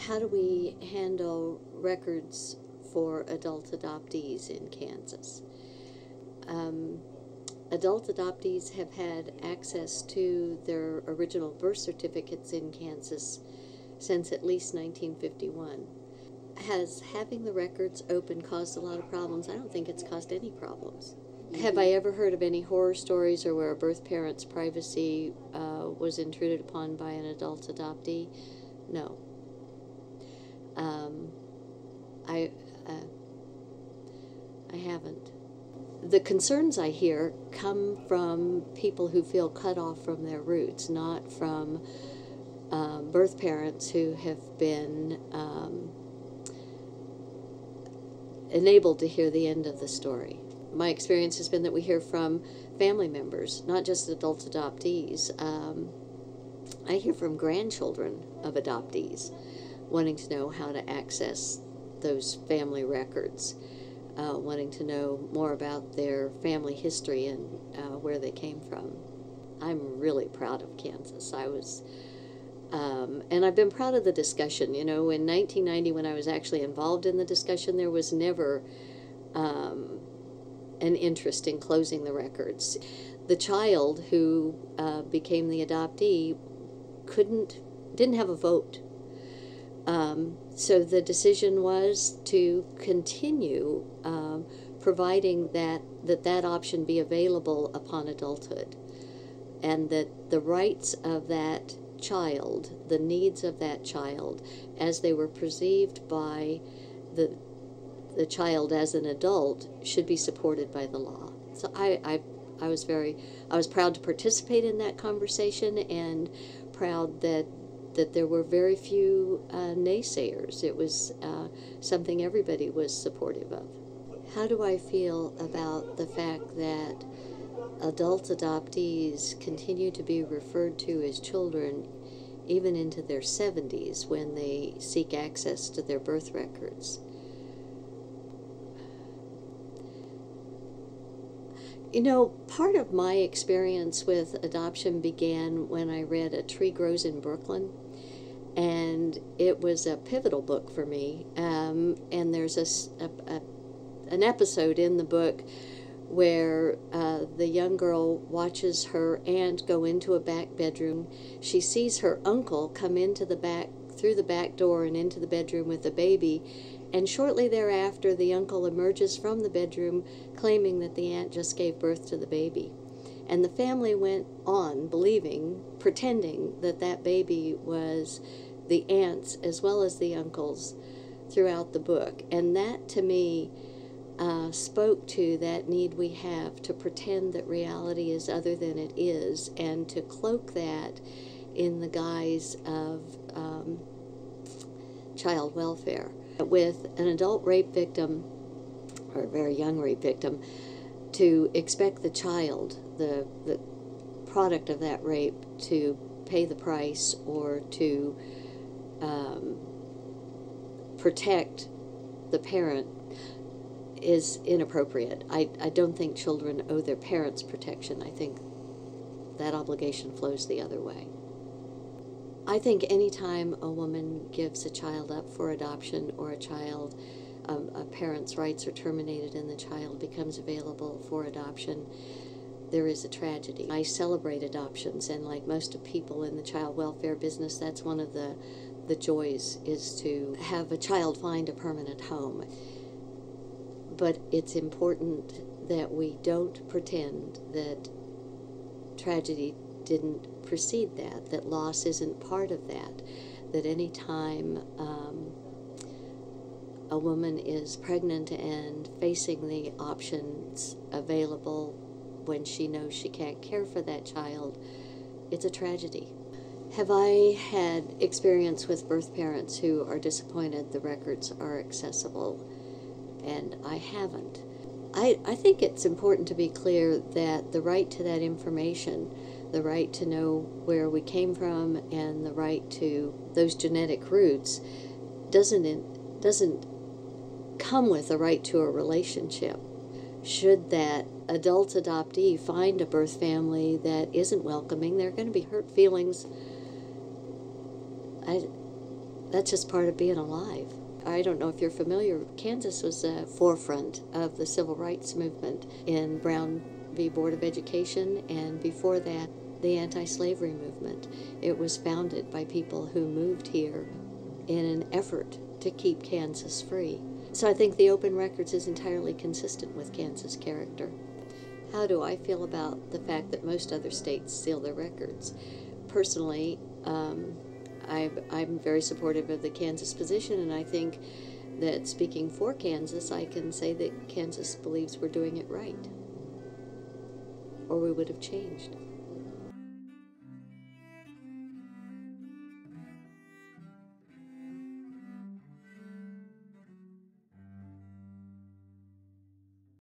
How do we handle records for adult adoptees in Kansas? Adult adoptees have had access to their original birth certificates in Kansas since at least 1951. Has having the records open caused a lot of problems? I don't think it's caused any problems. Have I ever heard of any horror stories or where a birth parent's privacy was intruded upon by an adult adoptee? No. I haven't. The concerns I hear come from people who feel cut off from their roots, not from birth parents who have been enabled to hear the end of the story. My experience has been that we hear from family members, not just adult adoptees. I hear from grandchildren of adoptees wanting to know how to access those family records, wanting to know more about their family history and where they came from. I'm really proud of Kansas. And I've been proud of the discussion. You know, in 1990, when I was actually involved in the discussion, there was never an interest in closing the records. The child who became the adoptee didn't have a vote. So the decision was to continue providing that option be available upon adulthood, and that the rights of that child, the needs of that child, as they were perceived by the child as an adult, should be supported by the law. So I was proud to participate in that conversation, and proud that there were very few naysayers. It was something everybody was supportive of. How do I feel about the fact that adult adoptees continue to be referred to as children even into their 70s when they seek access to their birth records? You know, part of my experience with adoption began when I read A Tree Grows in Brooklyn, and it was a pivotal book for me. And there's an episode in the book where the young girl watches her aunt go into a back bedroom. She sees her uncle come through the back door and into the bedroom with the baby, and shortly thereafter the uncle emerges from the bedroom claiming that the aunt just gave birth to the baby. And the family went on pretending that baby was the aunt's as well as the uncle's throughout the book. And that, to me, spoke to that need we have to pretend that reality is other than it is, and to cloak that in the guise of child welfare. With an adult rape victim, or a very young rape victim, to expect the child, the product of that rape, to pay the price or to protect the parent is inappropriate. I don't think children owe their parents protection. I think that obligation flows the other way. I think any time a woman gives a child up for adoption, or a parent's rights are terminated and the child becomes available for adoption, there is a tragedy. I celebrate adoptions, and like most people in the child welfare business, that's one of the joys, is to have a child find a permanent home. But it's important that we don't pretend that tragedy didn't precede that loss isn't part of that any time a woman is pregnant and facing the options available when she knows she can't care for that child, it's a tragedy. Have I had experience with birth parents who are disappointed the records are accessible? And I haven't. I think it's important to be clear that the right to that information, the right to know where we came from, and the right to those genetic roots doesn't come with a right to a relationship. Should that adult adoptee find a birth family that isn't welcoming, there are going to be hurt feelings. That's just part of being alive. I don't know if you're familiar, Kansas was a forefront of the civil rights movement in Brown v. Board of Education, and before that, the anti-slavery movement. It was founded by people who moved here in an effort to keep Kansas free. So I think the open records is entirely consistent with Kansas character. How do I feel about the fact that most other states seal their records? Personally, I'm very supportive of the Kansas position, and I think that speaking for Kansas, I can say that Kansas believes we're doing it right, or we would have changed.